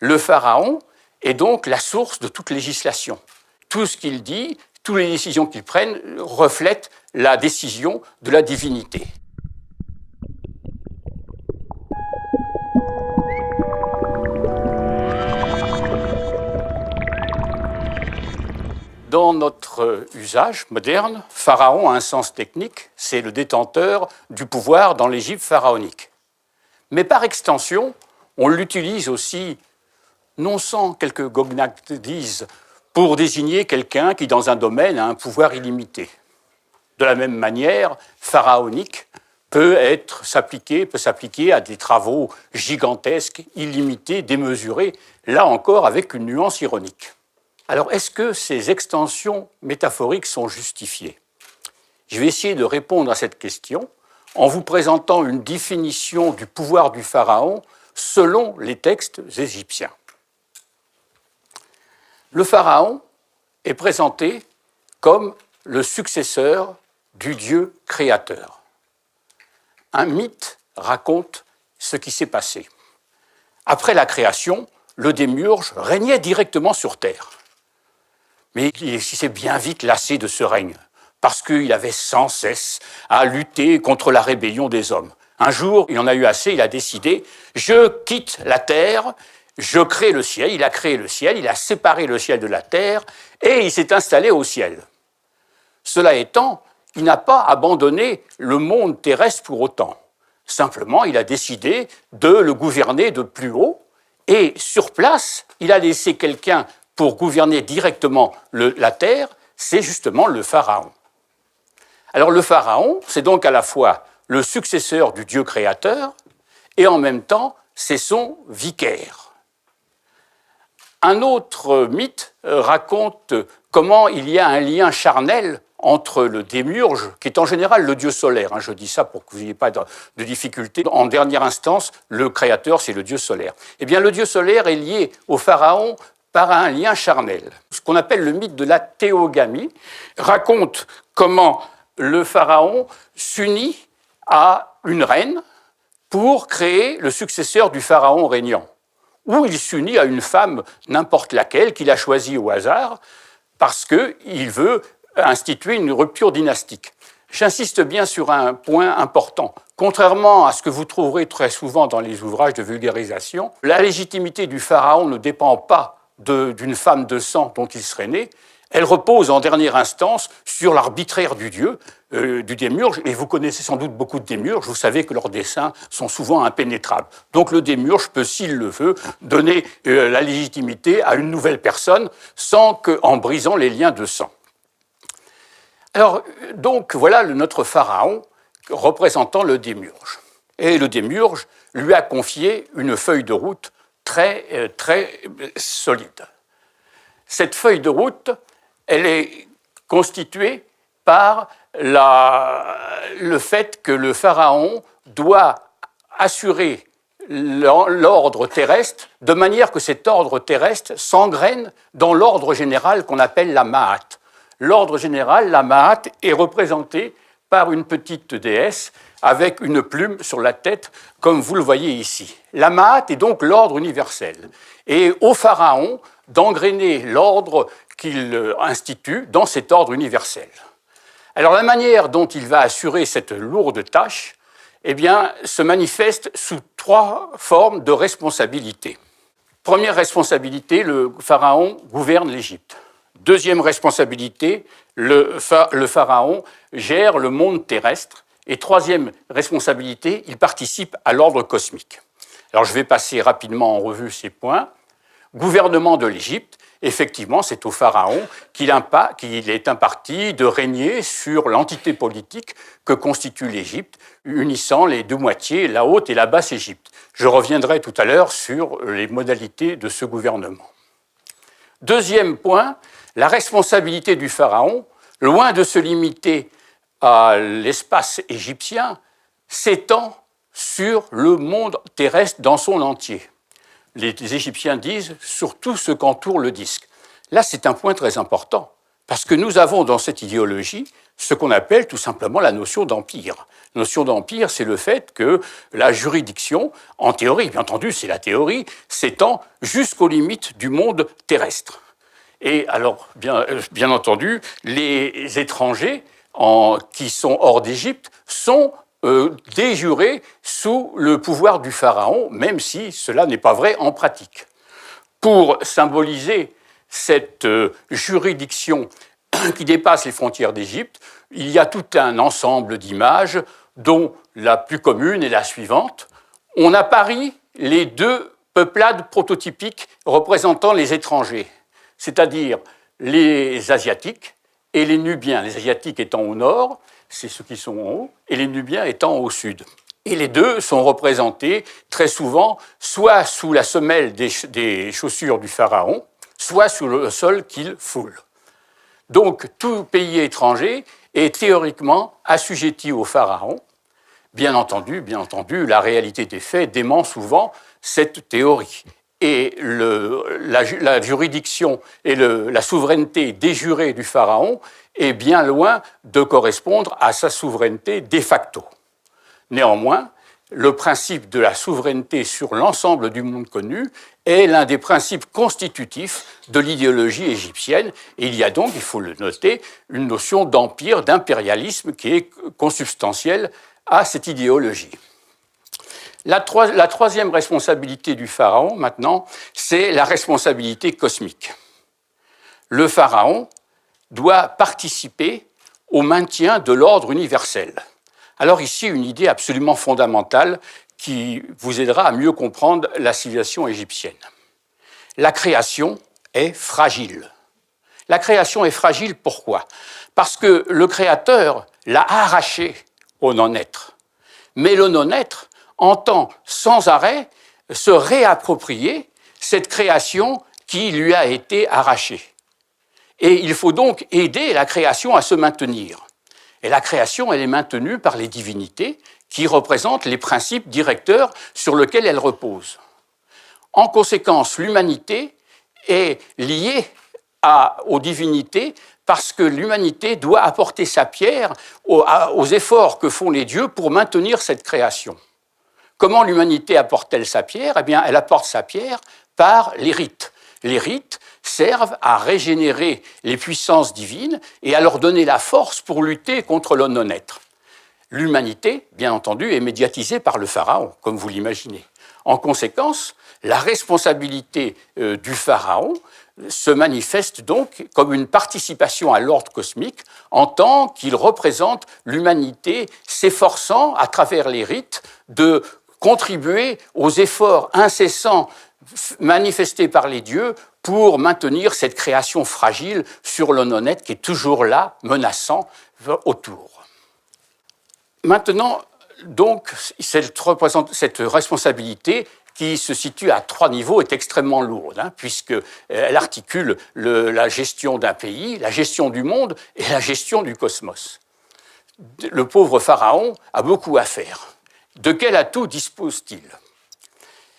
Le pharaon est donc la source de toute législation. Tout ce qu'il dit, toutes les décisions qu'il prenne reflètent la décision de la divinité. Dans notre usage moderne, pharaon a un sens technique, c'est le détenteur du pouvoir dans l'Égypte pharaonique. Mais par extension, on l'utilise aussi, non sans quelques goguenardises, pour désigner quelqu'un qui, dans un domaine, a un pouvoir illimité. De la même manière, pharaonique peut s'appliquer à des travaux gigantesques, illimités, démesurés, là encore avec une nuance ironique. Alors, est-ce que ces extensions métaphoriques sont justifiées? Je vais essayer de répondre à cette question en vous présentant une définition du pouvoir du pharaon selon les textes égyptiens. Le pharaon est présenté comme le successeur du Dieu créateur. Un mythe raconte ce qui s'est passé. Après la création, le démiurge régnait directement sur terre. Mais il s'est bien vite lassé de ce règne, parce qu'il avait sans cesse à lutter contre la rébellion des hommes. Un jour, il en a eu assez, il a décidé « je quitte la terre, je crée le ciel ». Il a créé le ciel, il a séparé le ciel de la terre, et il s'est installé au ciel. Cela étant, il n'a pas abandonné le monde terrestre pour autant. Simplement, il a décidé de le gouverner de plus haut, et sur place, il a laissé quelqu'un pour gouverner directement la terre, c'est justement le pharaon. Alors le pharaon, c'est donc à la fois le successeur du Dieu créateur et en même temps, c'est son vicaire. Un autre mythe raconte comment il y a un lien charnel entre le démiurge, qui est en général le dieu solaire, je dis ça pour que vous n'ayez pas de difficulté. En dernière instance, le créateur, c'est le dieu solaire. Eh bien, le dieu solaire est lié au pharaon par un lien charnel. Ce qu'on appelle le mythe de la théogamie raconte comment le pharaon s'unit à une reine pour créer le successeur du pharaon régnant, ou il s'unit à une femme n'importe laquelle qu'il a choisie au hasard parce qu'il veut instituer une rupture dynastique. J'insiste bien sur un point important. Contrairement à ce que vous trouverez très souvent dans les ouvrages de vulgarisation, la légitimité du pharaon ne dépend pas d'une femme de sang dont il serait né, elle repose en dernière instance sur l'arbitraire du dieu, du démiurge, et vous connaissez sans doute beaucoup de démiurges, vous savez que leurs desseins sont souvent impénétrables. Donc le démiurge peut, s'il le veut, donner la légitimité à une nouvelle personne en brisant les liens de sang. Alors, donc, voilà notre pharaon représentant le démiurge. Et le démiurge lui a confié une feuille de route très solide. Cette feuille de route, elle est constituée par le fait que le pharaon doit assurer l'ordre terrestre de manière que cet ordre terrestre s'engraine dans l'ordre général qu'on appelle la Ma'at. L'ordre général, la Ma'at, est représenté par une petite déesse avec une plume sur la tête, comme vous le voyez ici. La Ma'at est donc l'ordre universel. Et au pharaon d'engrainer l'ordre qu'il institue dans cet ordre universel. Alors la manière dont il va assurer cette lourde tâche, se manifeste sous 3 formes de responsabilité. Première responsabilité, le pharaon gouverne l'Égypte. Deuxième responsabilité, le pharaon gère le monde terrestre. Et troisième responsabilité, il participe à l'ordre cosmique. Alors je vais passer rapidement en revue ces points. Gouvernement de l'Égypte, effectivement, c'est au pharaon qu'il est imparti de régner sur l'entité politique que constitue l'Égypte, unissant les deux moitiés, la haute et la basse Égypte. Je reviendrai tout à l'heure sur les modalités de ce gouvernement. Deuxième point, la responsabilité du pharaon, loin de se limiter à l'espace égyptien, s'étend sur le monde terrestre dans son entier. Les Égyptiens disent sur tout ce qu'entoure le disque. Là, c'est un point très important, Parce que nous avons dans cette idéologie ce qu'on appelle tout simplement la notion d'empire. La notion d'empire, c'est le fait que la juridiction, en théorie, bien entendu, c'est la théorie, s'étend jusqu'aux limites du monde terrestre. Et alors, bien entendu, les étrangers qui sont hors d'Égypte sont déjurés sous le pouvoir du pharaon, même si cela n'est pas vrai en pratique. Pour symboliser cette juridiction qui dépasse les frontières d'Égypte, il y a tout un ensemble d'images, dont la plus commune est la suivante. On apparie les deux peuplades prototypiques représentant les étrangers, c'est-à-dire les Asiatiques et les Nubiens. Les Asiatiques étant au nord, c'est ceux qui sont en haut, et les Nubiens étant au sud. Et les deux sont représentés très souvent soit sous la semelle des chaussures du pharaon, soit sous le sol qu'il foule. Donc tout pays étranger est théoriquement assujetti au pharaon. Bien entendu, la réalité des faits dément souvent cette théorie. Et la juridiction et la souveraineté déjurée du pharaon est bien loin de correspondre à sa souveraineté de facto. Néanmoins, le principe de la souveraineté sur l'ensemble du monde connu est l'un des principes constitutifs de l'idéologie égyptienne. Et il y a donc, il faut le noter, une notion d'empire, d'impérialisme qui est consubstantielle à cette idéologie. La troisième responsabilité du pharaon, maintenant, c'est la responsabilité cosmique. Le pharaon doit participer au maintien de l'ordre universel. Alors ici, une idée absolument fondamentale qui vous aidera à mieux comprendre la civilisation égyptienne. La création est fragile. La création est fragile, pourquoi ? Parce que le Créateur l'a arrachée au non-être. Mais le non-être entend sans arrêt se réapproprier cette création qui lui a été arrachée. Et il faut donc aider la création à se maintenir. Et la création, elle est maintenue par les divinités qui représentent les principes directeurs sur lesquels elle repose. En conséquence, l'humanité est liée aux divinités parce que l'humanité doit apporter sa pierre aux efforts que font les dieux pour maintenir cette création. Comment l'humanité apporte-t-elle sa pierre ? Eh bien, elle apporte sa pierre par les rites. Les rites servent à régénérer les puissances divines et à leur donner la force pour lutter contre le non-être. L'humanité, bien entendu, est médiatisée par le pharaon, comme vous l'imaginez. En conséquence, la responsabilité du pharaon se manifeste donc comme une participation à l'ordre cosmique en tant qu'il représente l'humanité s'efforçant, à travers les rites, de contribuer aux efforts incessants manifestés par les dieux pour maintenir cette création fragile sur le non-être qui est toujours là, menaçant autour. Maintenant, donc, cette responsabilité qui se situe à 3 niveaux est extrêmement lourde, puisqu'elle articule la gestion d'un pays, la gestion du monde et la gestion du cosmos. Le pauvre pharaon a beaucoup à faire. De quel atout dispose-t-il ?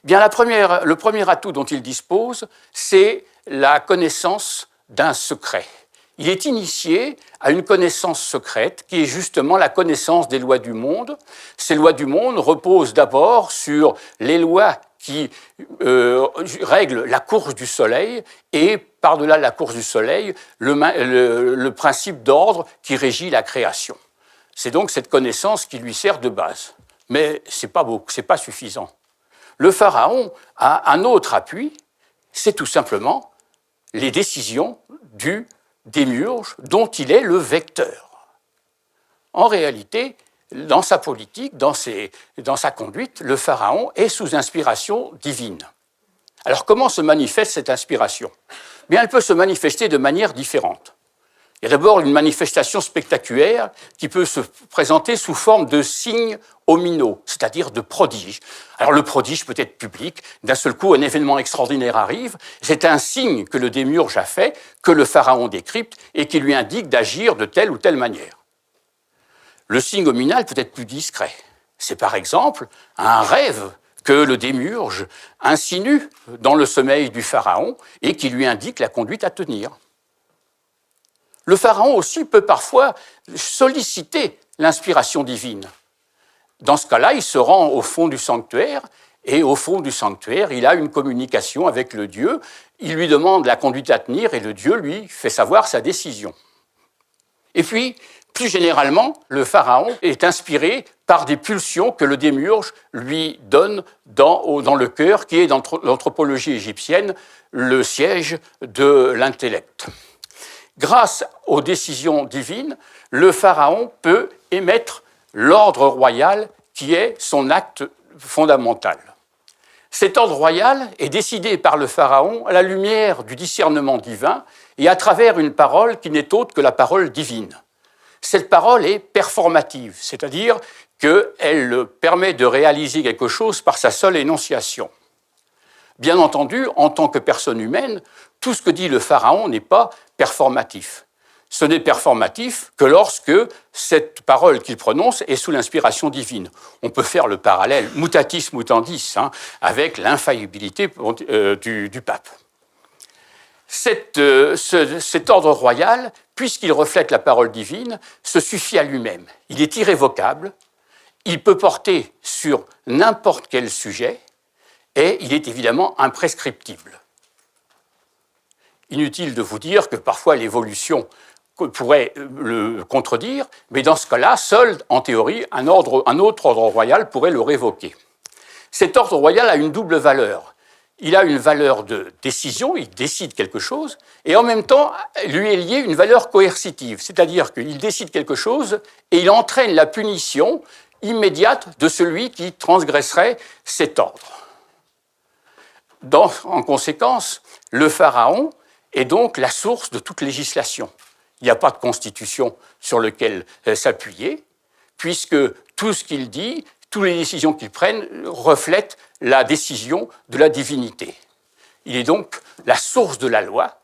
Eh bien, le premier atout dont il dispose, c'est la connaissance d'un secret. Il est initié à une connaissance secrète qui est justement la connaissance des lois du monde. Ces lois du monde reposent d'abord sur les lois qui règlent la course du soleil et, par-delà la course du soleil, le principe d'ordre qui régit la création. C'est donc cette connaissance qui lui sert de base. Mais ce n'est pas suffisant. Le pharaon a un autre appui, c'est tout simplement les décisions du démiurge dont il est le vecteur. En réalité, dans sa politique, dans sa conduite, le pharaon est sous inspiration divine. Alors comment se manifeste cette inspiration ? Bien, elle peut se manifester de manière différente. Il y a d'abord une manifestation spectaculaire qui peut se présenter sous forme de signes ominaux, c'est-à-dire de prodiges. Alors le prodige peut être public, d'un seul coup un événement extraordinaire arrive, c'est un signe que le démiurge a fait, que le pharaon décrypte et qui lui indique d'agir de telle ou telle manière. Le signe ominal peut être plus discret. C'est par exemple un rêve que le démiurge insinue dans le sommeil du pharaon et qui lui indique la conduite à tenir. le pharaon aussi peut parfois solliciter l'inspiration divine. Dans ce cas-là, il se rend au fond du sanctuaire, et au fond du sanctuaire, il a une communication avec le Dieu. Il lui demande la conduite à tenir, et le Dieu lui fait savoir sa décision. Et puis, plus généralement, le pharaon est inspiré par des pulsions que le démiurge lui donne dans le cœur, qui est dans l'anthropologie égyptienne le siège de l'intellect. Grâce aux décisions divines, le pharaon peut émettre l'ordre royal qui est son acte fondamental. Cet ordre royal est décidé par le pharaon à la lumière du discernement divin et à travers une parole qui n'est autre que la parole divine. Cette parole est performative, c'est-à-dire qu'elle permet de réaliser quelque chose par sa seule énonciation. Bien entendu, en tant que personne humaine, tout ce que dit le pharaon n'est pas performatif. Ce n'est performatif que lorsque cette parole qu'il prononce est sous l'inspiration divine. On peut faire le parallèle mutatis mutandis avec l'infaillibilité du pape. Cet ordre royal, puisqu'il reflète la parole divine, se suffit à lui-même. Il est irrévocable, il peut porter sur n'importe quel sujet et il est évidemment imprescriptible. Inutile de vous dire que parfois l'évolution pourrait le contredire, mais dans ce cas-là, seul, en théorie, un autre ordre royal pourrait le révoquer. Cet ordre royal a une double valeur. Il a une valeur de décision, il décide quelque chose, et en même temps, lui est liée une valeur coercitive, c'est-à-dire qu'il décide quelque chose et il entraîne la punition immédiate de celui qui transgresserait cet ordre. En conséquence, le pharaon est donc la source de toute législation. Il n'y a pas de constitution sur laquelle s'appuyer, puisque tout ce qu'il dit, toutes les décisions qu'il prenne reflètent la décision de la divinité. Il est donc la source de la loi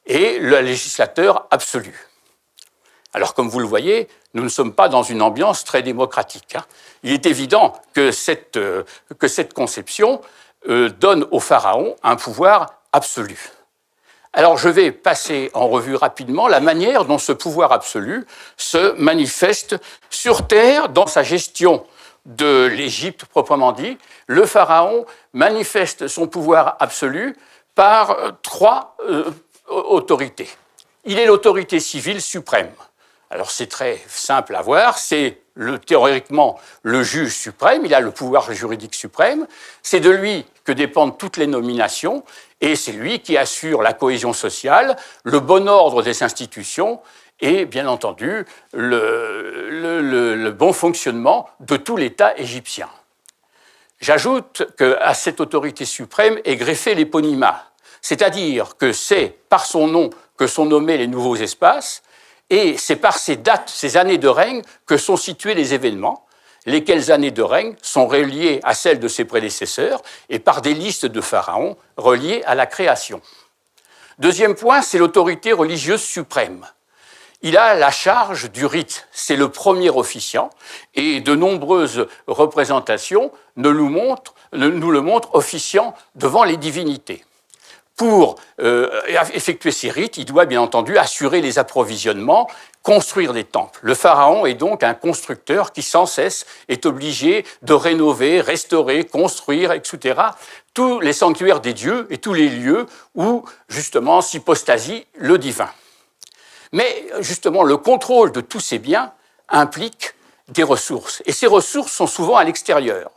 et le législateur absolu. Alors, comme vous le voyez, nous ne sommes pas dans une ambiance très démocratique. Il est évident que cette conception donne au pharaon un pouvoir absolu. Alors, je vais passer en revue rapidement la manière dont ce pouvoir absolu se manifeste sur Terre dans sa gestion de l'Égypte proprement dit. Le pharaon manifeste son pouvoir absolu par trois autorités. Il est l'autorité civile suprême. Alors, c'est très simple à voir, c'est théoriquement le juge suprême, il a le pouvoir juridique suprême, c'est de lui que dépendent toutes les nominations, et c'est lui qui assure la cohésion sociale, le bon ordre des institutions et, bien entendu, le bon fonctionnement de tout l'État égyptien. J'ajoute qu'à cette autorité suprême est greffé l'éponymat, c'est-à-dire que c'est par son nom que sont nommés les nouveaux espaces, et c'est par ces dates, ces années de règne, que sont situés les événements, lesquelles années de règne sont reliées à celles de ses prédécesseurs et par des listes de pharaons reliées à la création. Deuxième point, c'est l'autorité religieuse suprême. Il a la charge du rite, c'est le premier officiant, et de nombreuses représentations nous le montrent officiant devant les divinités. Pour effectuer ces rites, il doit bien entendu assurer les approvisionnements, construire des temples. Le pharaon est donc un constructeur qui sans cesse est obligé de rénover, restaurer, construire, etc. tous les sanctuaires des dieux et tous les lieux où justement s'hypostasie le divin. Mais justement, le contrôle de tous ces biens implique des ressources, et ces ressources sont souvent à l'extérieur.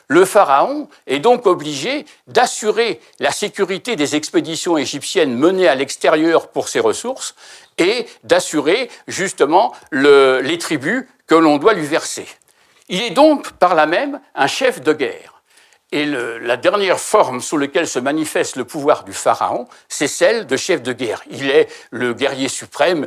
Le pharaon est donc obligé d'assurer la sécurité des expéditions égyptiennes menées à l'extérieur pour ses ressources et d'assurer justement les tributs que l'on doit lui verser. Il est donc par là même un chef de guerre. Et la dernière forme sous laquelle se manifeste le pouvoir du pharaon, c'est celle de chef de guerre. Il est le guerrier suprême,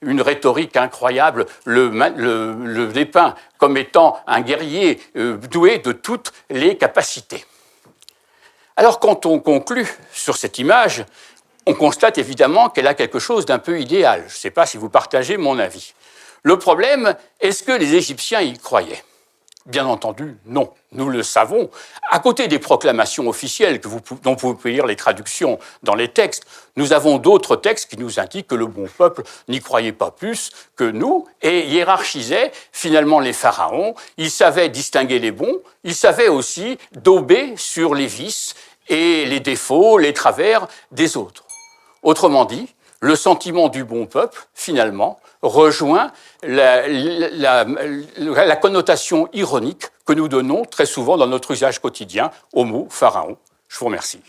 une rhétorique incroyable, le dépeint comme étant un guerrier doué de toutes les capacités. Alors quand on conclut sur cette image, on constate évidemment qu'elle a quelque chose d'un peu idéal. Je ne sais pas si vous partagez mon avis. Le problème, est-ce que les Égyptiens y croyaient ? Bien entendu, non. Nous le savons. À côté des proclamations officielles dont vous pouvez lire les traductions dans les textes, nous avons d'autres textes qui nous indiquent que le bon peuple n'y croyait pas plus que nous et hiérarchisait finalement les pharaons. Il savait distinguer les bons, il savait aussi dauber sur les vices et les défauts, les travers des autres. Autrement dit, le sentiment du bon peuple, finalement, rejoint la connotation ironique que nous donnons très souvent dans notre usage quotidien au mot pharaon. Je vous remercie.